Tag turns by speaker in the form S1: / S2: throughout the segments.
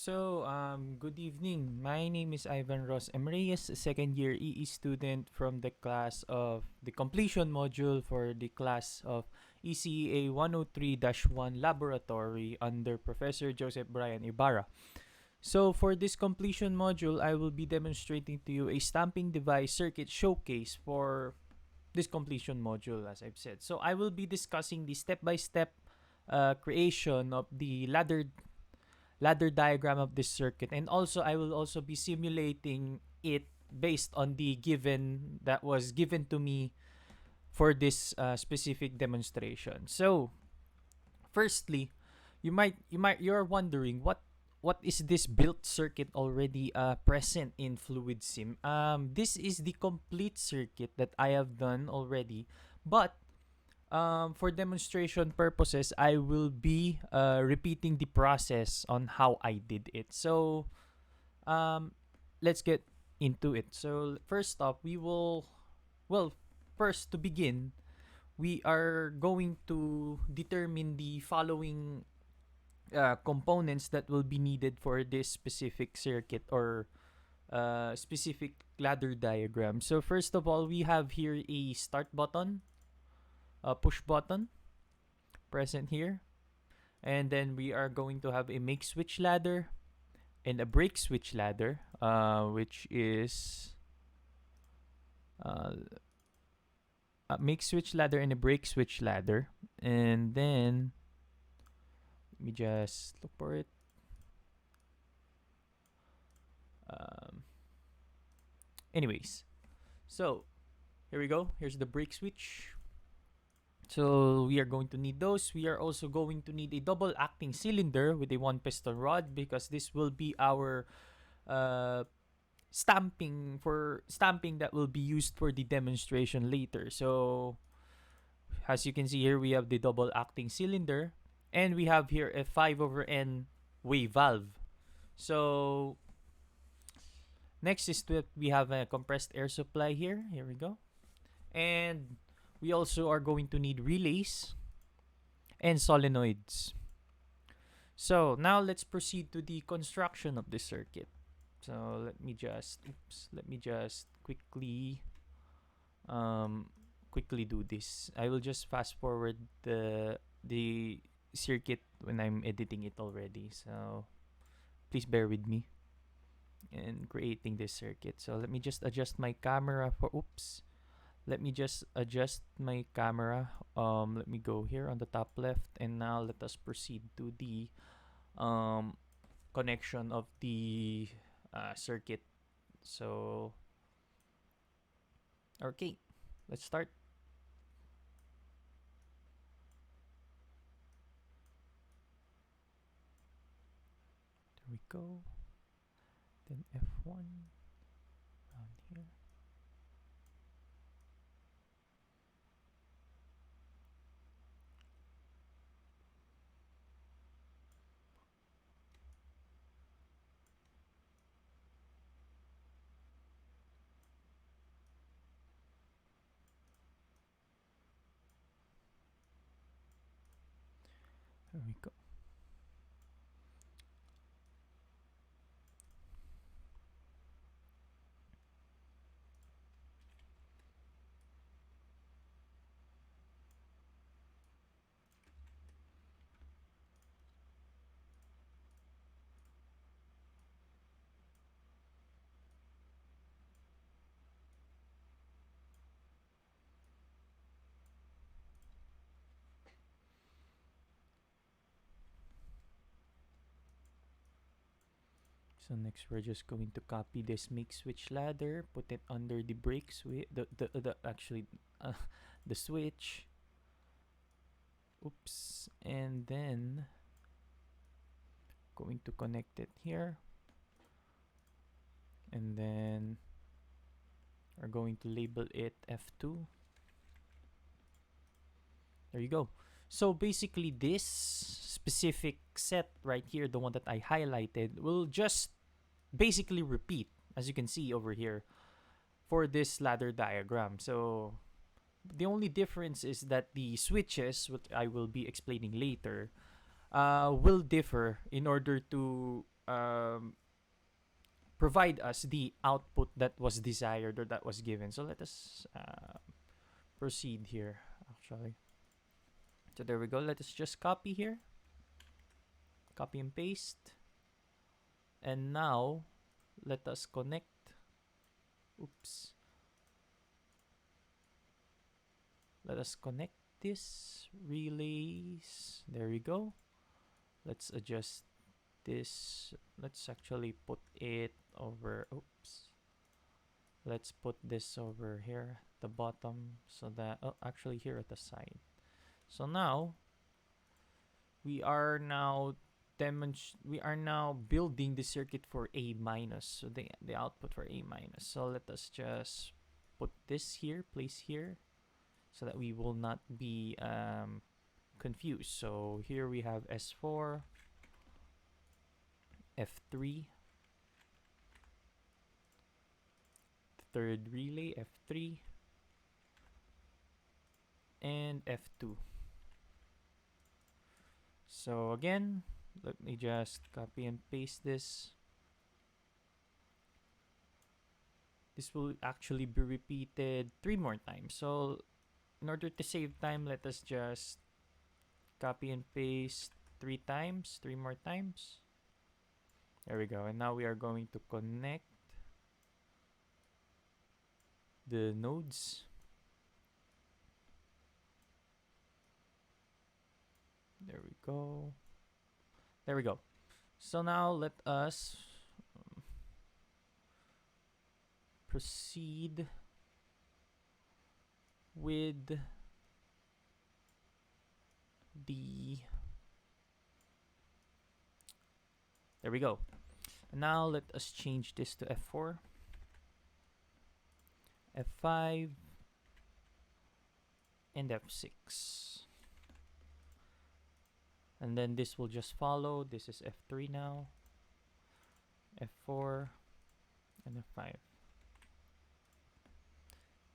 S1: Good evening. My name is Ivan Ross. I'm Reyes, a second year EE student from the class of the completion module for the class of ECEA 103-1 Laboratory under Professor Joseph Bryan Ibarra. So, for this completion module, I will be demonstrating to you a stamping device circuit showcase for this completion module, as I've said. So, I will be discussing the step by step creation of the ladder diagram of this circuit, and also I will also be simulating it based on the given that was given to me for this specific demonstration. So firstly, you're wondering what is this built circuit already present in fluid sim. This is the complete circuit that I have done already, but for demonstration purposes, I will be repeating the process on how I did it. So, um, let's get into it. So, first off, well, first to begin, we are going to determine the following components that will be needed for this specific circuit or specific ladder diagram. So, first of all, we have here a start button, a push button present here. And then we are going to have a make switch ladder and a break switch ladder, which is uh, a make switch ladder and a break switch ladder. And then let me just look for it. Um, Anyways, so here we go. Here's the break switch. So we are going to need those. We are also going to need a double acting cylinder with a one piston rod because this will be our uh, stamping that will be used for the demonstration later. So as you can see here, we have the double acting cylinder and we have here a 5 over N wave valve. So next is that we have a compressed air supply here. Here we go. And we also are going to need relays and solenoids. So now let's proceed to the construction of the circuit. So let me just quickly do this. I will just fast forward the circuit when I'm editing it already. So please bear with me in creating this circuit. So let me just adjust my camera for let me just adjust my camera. Let me go here on the top left, and now let us proceed to the um, connection of the circuit. So, okay, let's start. There we go. Then F1 around here. There we go. So next we're just going to copy this make switch ladder, put it under the brake switch, the actually the switch. Oops, and then going to connect it here, and then are going to label it F2. There you go. So basically this specific set right here, the one that I highlighted, will just basically repeat, as you can see over here, for this ladder diagram. So the only difference is that the switches, which I will be explaining later, will differ in order to provide us the output that was desired or that was given. So let us proceed here actually. So there we go. Let us just copy here. Copy and paste. And now let us connect. Oops. Let us connect this relays. There we go. Let's adjust this. Let's actually put it over. Oops. Let's put this over here, the bottom, so that actually here at the side. So now we are now building the circuit for A minus. So the output for A minus. So let us just put this here, place here, so that we will not be confused. So here we have S4, F3, third relay F3, and F2. So again, let me just copy and paste this. This will actually be repeated 3 more times. So in order to save time, let us just copy and paste 3 times, 3 more times. There we go. And now we are going to connect the nodes. There we go. There we go. So now let us proceed with the... There we go. Now let us change this to F4, F5, and F6. And then this will just follow. This is F3 now, F4, and F5.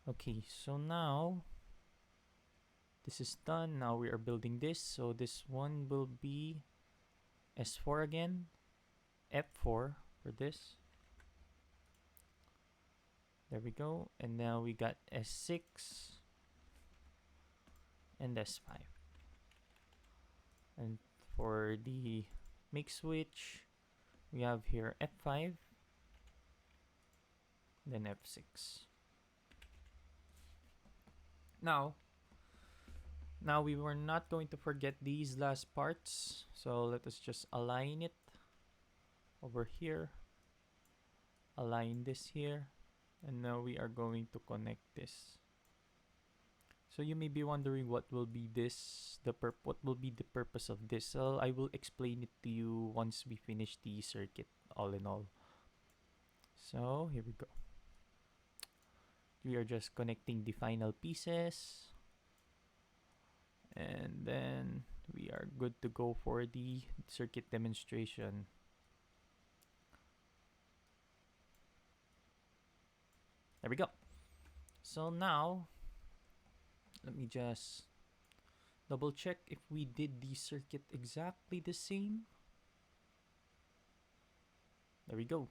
S1: Okay, so now this is done. Now we are building this. So this one will be S4 again, F4 for this. There we go. And now we got S6 and S5. And for the make switch, we have here F5, then F6. Now we were not going to forget these last parts. So let us just align it over here. Align this here. And now we are going to connect this. So you may be wondering what will be this, what will be the purpose of this. So I will explain it to you once we finish the circuit, all in all. So here we go. We are just connecting the final pieces. And then we are good to go for the circuit demonstration. There we go. So now, let me just double check if we did the circuit exactly the same. There we go.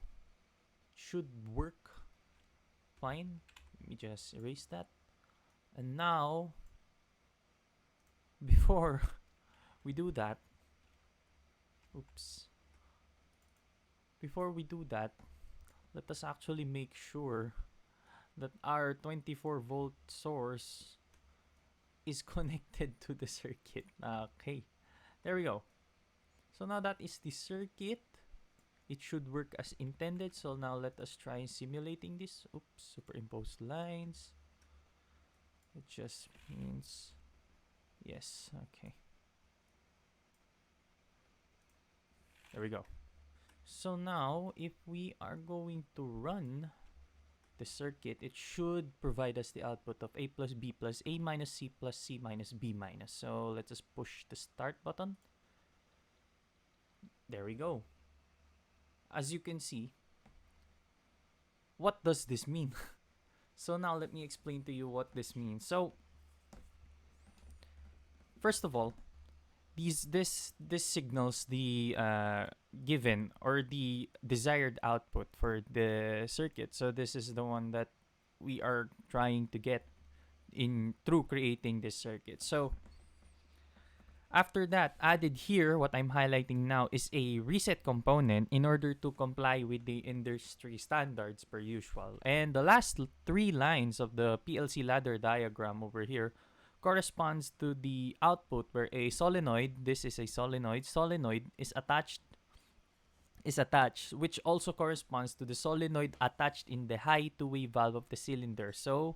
S1: Should work fine. Let me just erase that. And now, before we do that, before we do that, let us actually make sure that our 24-volt source is connected to the circuit. Okay, there we go. So now that is the circuit. It should work as intended. So now let us try simulating this. Superimposed lines. It just means yes. Okay. There we go. So now if we are going to run the circuit, it should provide us the output of A plus B plus A minus C plus C minus B minus. So let's just push the start button. There we go. As you can see, what does this mean? So now let me explain to you what this means. So first of all, this signals the given or the desired output for the circuit. So this is the one that we are trying to get in through creating this circuit. So after that, added here, what I'm highlighting now is a reset component in order to comply with the industry standards per usual. And the last three lines of the PLC ladder diagram over here corresponds to the output where a solenoid, this is a solenoid is attached, which also corresponds to the solenoid attached in the high two-way valve of the cylinder. So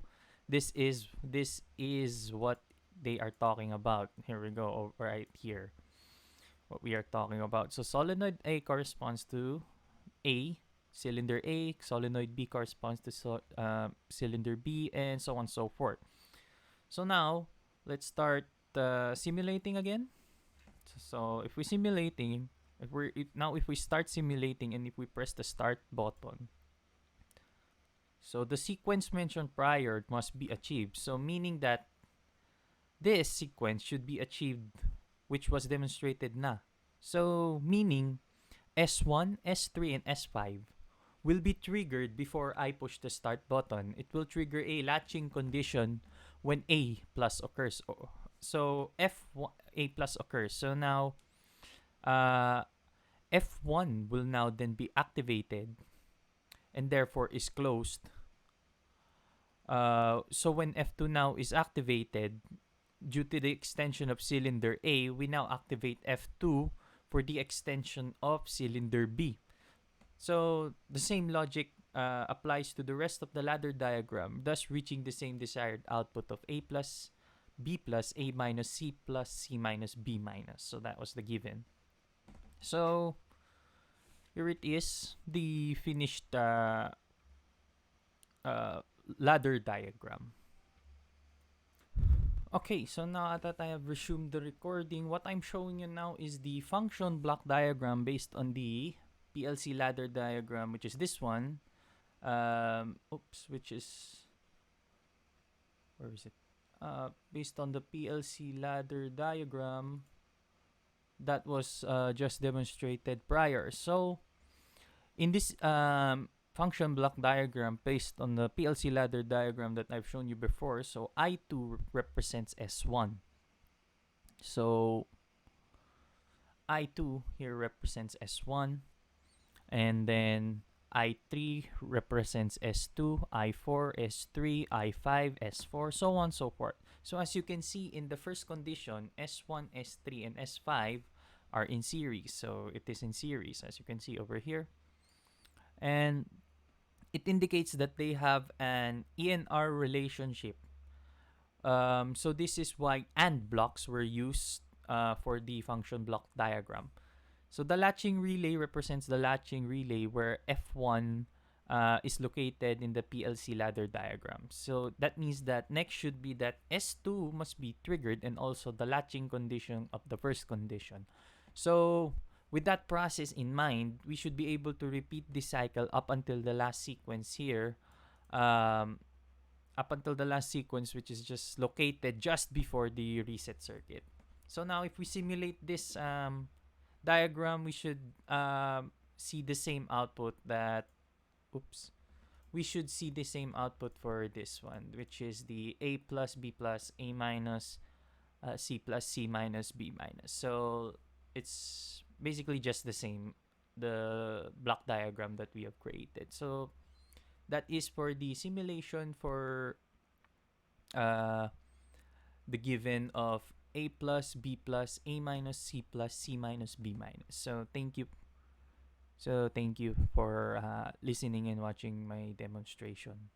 S1: this is what they are talking about. Here we go, right here. What we are talking about. So solenoid A corresponds to A, cylinder A. Solenoid B corresponds to cylinder B, and so on and so forth. So now let's start simulating again. So if we start simulating and if we press the start button, so the sequence mentioned prior must be achieved. So meaning that this sequence should be achieved, which was demonstrated na. So meaning S1, S3, and S5 will be triggered before I push the start button. It will trigger a latching condition when A plus occurs. So F1, A plus occurs. So now F1 will now then be activated and therefore is closed. So when F2 now is activated, due to the extension of cylinder A, we now activate F2 for the extension of cylinder B. So the same logic applies to the rest of the ladder diagram, thus reaching the same desired output of A plus, B plus, A minus, C plus, C minus, B minus. So that was the given. So here it is, the finished ladder diagram. Okay, so now that I have resumed the recording, what I'm showing you now is the function block diagram based on the PLC ladder diagram, which is this one. Which is, where is it? Based on the PLC ladder diagram that was just demonstrated prior. So in this function block diagram based on the PLC ladder diagram that I've shown you before, so I2 represents S1. So I2 here represents S1, and then I3 represents S2, I4, S3, I5, S4, so on and so forth. So as you can see in the first condition, S1, S3, and S5 are in series. So it is in series, as you can see over here. And it indicates that they have an ENR relationship. So this is why AND blocks were used for the function block diagram. So the latching relay represents the latching relay where F1 is located in the PLC ladder diagram. So that means that next should be that S2 must be triggered and also the latching condition of the first condition. So with that process in mind, we should be able to repeat this cycle up until the last sequence here. Up until the last sequence, which is just located just before the reset circuit. So now if we simulate this diagram, we should see the same output we should see the same output for this one, which is the A plus, B plus, A minus, C plus, C minus, B minus. So it's basically just the same, the block diagram that we have created. So that is for the simulation for the given of A plus, B plus, A minus, C plus, C minus, B minus. So thank you. So thank you for listening and watching my demonstration.